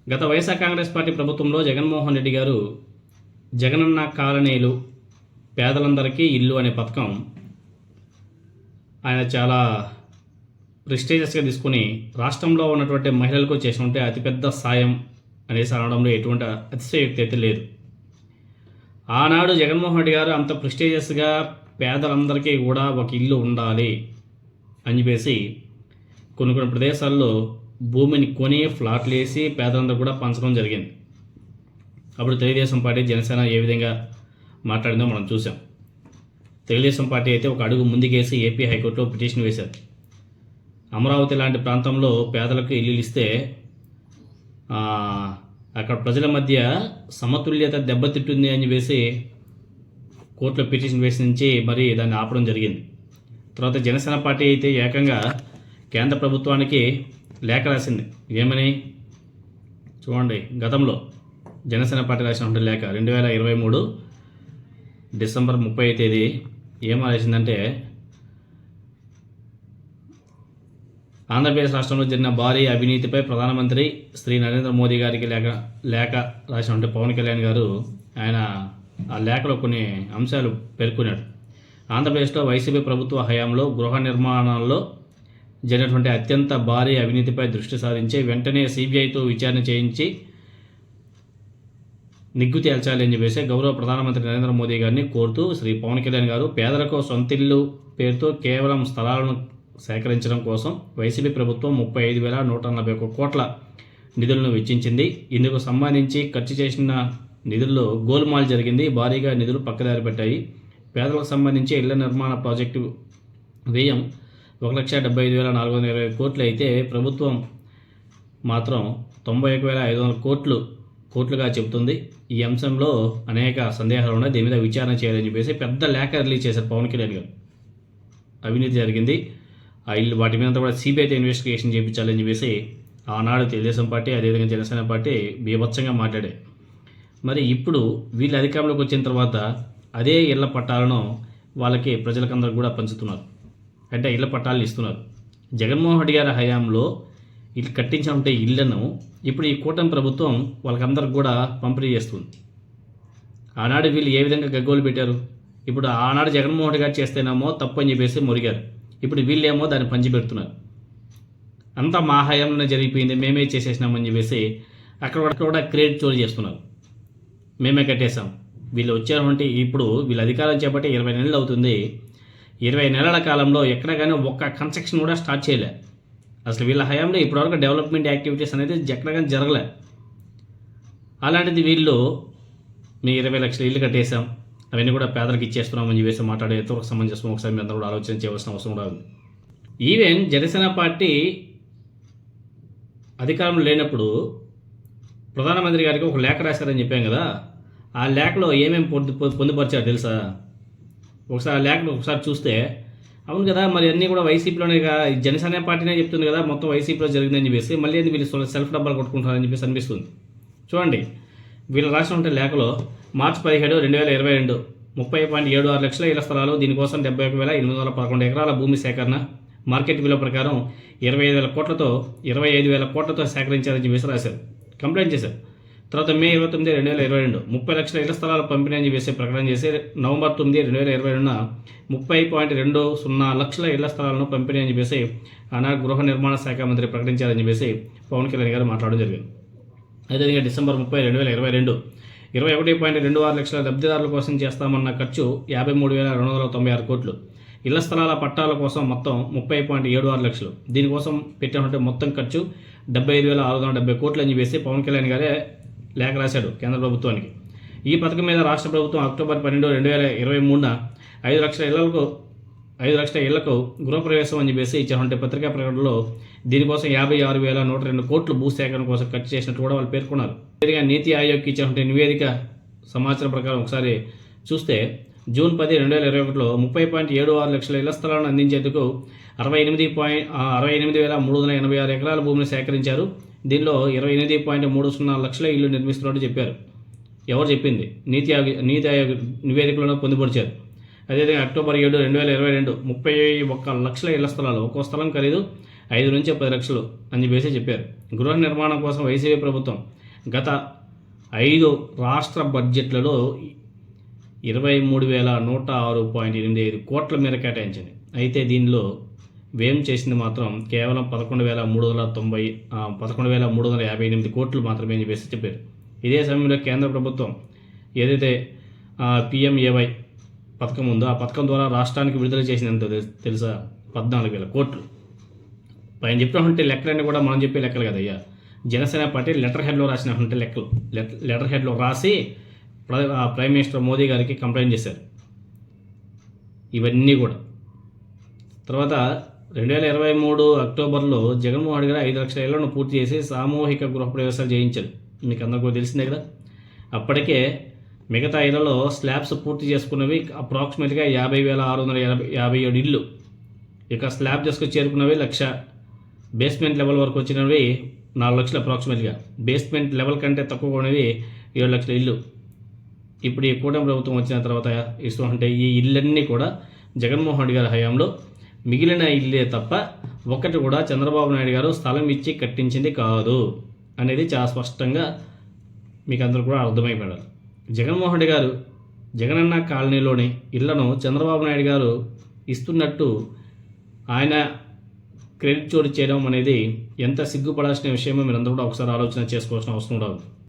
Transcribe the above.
గత వైఎస్ఆర్ కాంగ్రెస్ పార్టీ ప్రభుత్వంలో జగన్మోహన్ రెడ్డి గారు జగనన్న కాలనీలు పేదలందరికీ ఇల్లు అనే పథకం ఆయన చాలా ప్రెస్టీజియస్గా తీసుకుని రాష్ట్రంలో ఉన్నటువంటి మహిళలకు చేసినట్టే అతిపెద్ద సాయం అనేసి అనడంలో ఎటువంటి అతిశయోక్తి అయితే లేదు. ఆనాడు జగన్మోహన్ రెడ్డి గారు అంత ప్రెస్టీజియస్గా పేదలందరికీ కూడా ఒక ఇల్లు ఉండాలి అని చెప్పేసి కొన్ని ప్రదేశాల్లో భూమిని కొని ఫ్లాట్లు వేసి పేదలందరూ కూడా పంచడం జరిగింది. అప్పుడు తెలుగుదేశం పార్టీ జనసేన ఏ విధంగా మాట్లాడిందో మనం చూసాం. తెలుగుదేశం పార్టీ అయితే ఒక అడుగు ముందుకేసి ఏపీ హైకోర్టులో పిటిషన్ వేశారు. అమరావతి లాంటి ప్రాంతంలో పేదలకు ఇల్లు ఇస్తే అక్కడ ప్రజల మధ్య సమతుల్యత దెబ్బతింటుంది అని చెప్పేసి కోర్టులో పిటిషన్ వేసి నుంచి మరి దాన్ని ఆపడం జరిగింది. తర్వాత జనసేన పార్టీ అయితే ఏకంగా కేంద్ర ప్రభుత్వానికి లేఖ రాసింది. ఏమని చూడండి, గతంలో జనసేన పార్టీ రాసినటువంటి లేఖ 2023 డిసెంబర్ 30 తేదీ ఏం రాసిందంటే, ఆంధ్రప్రదేశ్ రాష్ట్రంలో జరిగిన భారీ అవినీతిపై ప్రధానమంత్రి శ్రీ నరేంద్ర మోదీ గారికి లేఖ రాసినటువంటి పవన్ కళ్యాణ్ గారు ఆయన ఆ లేఖలో కొన్ని అంశాలు పేర్కొన్నాడు. ఆంధ్రప్రదేశ్లో వైసీపీ ప్రభుత్వ హయాంలో గృహ నిర్మాణాల్లో జరిగినటువంటి అత్యంత భారీ అవినీతిపై దృష్టి సారించి వెంటనే సిబిఐతో విచారణ చేయించి నిగ్గు తేల్చాలి అని చెప్పేసి గౌరవ ప్రధానమంత్రి నరేంద్ర మోదీ గారిని కోరుతూ శ్రీ పవన్ కళ్యాణ్ గారు పేదలకు సొంతిల్లు పేరుతో కేవలం స్థలాలను సేకరించడం కోసం వైసీపీ ప్రభుత్వం 35,141 కోట్ల నిధులను వెచ్చించింది. ఇందుకు సంబంధించి ఖర్చు చేసిన నిధుల్లో గోల్మాల్ జరిగింది. భారీగా నిధులు పక్కదారి పెట్టాయి. పేదలకు సంబంధించి ఇళ్ల నిర్మాణ ప్రాజెక్టు వ్యయం 1,75,420 కోట్లు అయితే ప్రభుత్వం మాత్రం 91,500 కోట్లుగా చెబుతుంది. ఈ అంశంలో అనేక సందేహాలు ఉన్నాయి. దీని మీద విచారణ చేయాలని చెప్పేసి పెద్ద లేఖ రిలీజ్ చేశారు పవన్ కళ్యాణ్ గారు. అవినీతి జరిగింది, ఆ ఇల్లు వాటి మీద కూడా సిబిఐతో ఇన్వెస్టిగేషన్ చేయించాలని చెప్పేసి ఆనాడు తెలుగుదేశం పార్టీ అదేవిధంగా జనసేన పార్టీ బీభత్సంగా మాట్లాడాయి. మరి ఇప్పుడు వీళ్ళు అధికారంలోకి వచ్చిన తర్వాత అదే ఇళ్ల పట్టాలను వాళ్ళకి ప్రజలకందరూ కూడా పంచుతున్నారు, అంటే ఇళ్ల పట్టాలను ఇస్తున్నారు. జగన్మోహన్ రెడ్డి గారి హయాంలో ఇల్లు కట్టించినటువంటి ఇళ్లను ఇప్పుడు ఈ కూటమి ప్రభుత్వం వాళ్ళకందరికి కూడా పంపిణీ చేస్తుంది. ఆనాడు వీళ్ళు ఏ విధంగా గగ్గోలు పెట్టారు. ఇప్పుడు ఆనాడు జగన్మోహన్ రెడ్డి గారు చేస్తేనేమో తప్పు అని చెప్పేసి మురిగారు. ఇప్పుడు వీళ్ళేమో దాన్ని పంచి పెడుతున్నారు. అంతా మా హయాంలోనే జరిగిపోయింది, మేమే చేసేసినామని చెప్పేసి అక్కడ కూడా క్రెడిట్ చోటు చేస్తున్నారు. మేమే కట్టేశాం. వీళ్ళు వచ్చారంటే ఇప్పుడు వీళ్ళు అధికారం చేపట్టి 20 నెలలు అవుతుంది. 20 నెలల కాలంలో ఎక్కడ కానీ ఒక్క కన్స్ట్రక్షన్ కూడా స్టార్ట్ చేయలే. అసలు వీళ్ళ హయాంలో ఇప్పటివరకు డెవలప్మెంట్ యాక్టివిటీస్ అనేది ఎక్కడ కానీ జరగలే. అలాంటిది వీళ్ళు మీ 20 లక్షల ఇల్లు కట్టేశాం, అవన్నీ కూడా పేదలకు ఇచ్చేస్తున్నామని చెప్పేసి మాట్లాడే ఎంతవరకు సమంజసం ఒకసారి మీ అందరూ కూడా ఆలోచన చేయవలసిన అవసరం కూడా ఉంది. ఈవెన్ జనసేన పార్టీ అధికారంలో లేనప్పుడు ప్రధానమంత్రి గారికి ఒక లేఖ రాశారని చెప్పాం కదా, ఆ లేఖలో ఏమేమి పొందుపరిచారు తెలుసా? ఒకసారి ఆ లేఖను ఒకసారి చూస్తే అవును కదా, మరి అన్నీ కూడా వైసీపీలోనే జనసేన పార్టీనే చెప్తుంది కదా మొత్తం వైసీపీలో జరిగిందని చెప్పేసి, మళ్ళీ వీళ్ళు సెల్ఫ్ డబ్బాలు కొట్టుకుంటారని చెప్పేసి అనిపిస్తుంది. చూడండి, వీళ్ళు రాసినటువంటి లేఖలో మార్చి 17, 2022 30.76 లక్షల ఇళ్ల స్థలాలు, దీనికోసం 71,811 ఎకరాల భూమి సేకరణ, మార్కెట్ విలువ ప్రకారం 25,000 కోట్లతో 25,000 కోట్లతో సేకరించారని చెప్పేసి రాశారు, కంప్లైంట్ చేశారు. తర్వాత మే 29, 2022 30 లక్షల ఇళ్ల స్థలాల పంపిణీ అని చెప్పేసి ప్రకటన చేసి నవంబర్ 9, 2022 30.20 లక్షల ఇళ్ల స్థలాలను పంపిణీ అని చెప్పేసి ఆనాడు గృహ నిర్మాణ శాఖ మంత్రి ప్రకటించారని చెప్పేసి పవన్ కళ్యాణ్ గారు మాట్లాడడం జరిగింది. అదేవిధంగా డిసెంబర్ 30, 2022 21.26 లక్షల లబ్ధిదారుల కోసం చేస్తామన్న ఖర్చు 53,296 కోట్లు. ఇళ్ల స్థలాల పట్టాల కోసం మొత్తం 30.76 లక్షలు. దీనికోసం పెట్టినటువంటి మొత్తం ఖర్చు 75,670 కోట్లు అని చెప్పేసి పవన్ కళ్యాణ్ గారే లేఖ రాశాడు కేంద్ర ప్రభుత్వానికి. ఈ పథకం మీద రాష్ట్ర ప్రభుత్వం అక్టోబర్ 12, 2023 5 లక్షల ఇళ్లకు గృహప్రవేశం అని చెప్పేసి ఇచ్చినటువంటి పత్రికా ప్రకటనలో దీనికోసం 56,102 కోట్లు భూసేకరణ కోసం ఖర్చు చేసినట్టు కూడా వాళ్ళు పేర్కొన్నారు. అదేవిధంగా నీతి ఆయోగ్కి ఇచ్చినటువంటి నివేదిక సమాచారం ప్రకారం ఒకసారి చూస్తే జూన్ 10, 2021 30.76 లక్షల ఇళ్ల స్థలాలను అందించేందుకు 68,386 ఎకరాల భూమిని సేకరించారు. దీనిలో 28.30 లక్షల ఇల్లు నిర్మిస్తున్నట్టు చెప్పారు. ఎవరు చెప్పింది? నీతి ఆయోగ్ నివేదికలను పొందుపరిచారు. అదేవిధంగా అక్టోబర్ 7, 2022 31 లక్షల ఇళ్ల స్థలాలు, ఒక్కో స్థలం ఖరీదు 5 నుంచి 10 లక్షలు అని చెప్పేసి చెప్పారు. గృహ నిర్మాణం కోసం వైసీపీ ప్రభుత్వం గత 5 రాష్ట్ర బడ్జెట్లలో 23,106.85 కోట్ల మేర కేటాయించింది. అయితే దీనిలో వ్యయం చేసింది మాత్రం కేవలం 11,358 కోట్లు మాత్రమే అని చెప్పేసి చెప్పారు. ఇదే సమయంలో కేంద్ర ప్రభుత్వం ఏదైతే PMAY పథకం ఉందో ఆ పథకం ద్వారా రాష్ట్రానికి విడుదల చేసినంత తెలుసా? 14,000 కోట్లు. పైన చెప్పినటువంటి లెక్కలన్నీ కూడా మనం చెప్పే లెక్కలు కదయ్యా. జనసేన పార్టీ లెటర్ హెడ్లో రాసినటువంటి లెక్కలు. లెటర్ హెడ్లో రాసి ప్రైమ్ మినిస్టర్ మోదీ గారికి కంప్లైంట్ చేశారు. ఇవన్నీ కూడా తర్వాత 2023 అక్టోబర్లో జగన్మోహన్ రెడ్డి గారు 5 లక్షల ఇళ్లను పూర్తి చేసి సామూహిక గృహప్రవేశాలు చేయించారు. మీకు అందరికీ తెలిసిందే కదా. అప్పటికే మిగతా ఇళ్లలో స్లాబ్స్ పూర్తి చేసుకున్నవి అప్రాక్సిమేట్గా 50,657 ఇళ్ళు. ఇక స్లాబ్ చేసుకొని చేరుకున్నవి 1,00,000. బేస్మెంట్ లెవెల్ వరకు వచ్చినవి 4 లక్షలు అప్రాక్సిమేట్గా. బేస్మెంట్ లెవెల్ కంటే తక్కువ ఉన్నవి 7 లక్షల ఇల్లు. ఇప్పుడు ఈ కూటమి ప్రభుత్వం వచ్చిన తర్వాత ఇస్తుంటే ఈ ఇళ్ళన్నీ కూడా జగన్మోహన్ రెడ్డి గారి హయాంలో మిగిలిన ఇల్లే తప్ప ఒక్కటి కూడా చంద్రబాబు నాయుడు గారు స్థలం ఇచ్చి కట్టించింది కాదు అనేది చాలా స్పష్టంగా మీకు అందరూ కూడా అర్థమైపోయారు. జగన్మోహన్ రెడ్డి గారు జగనన్న కాలనీలోని ఇళ్లను చంద్రబాబు నాయుడు గారు ఇస్తున్నట్టు ఆయన క్రెడిట్ చోటు చేయడం అనేది ఎంత సిగ్గుపడాల్సిన విషయమో మీరందరూ కూడా ఒకసారి ఆలోచన చేసుకోవాల్సిన అవసరం ఉండదు.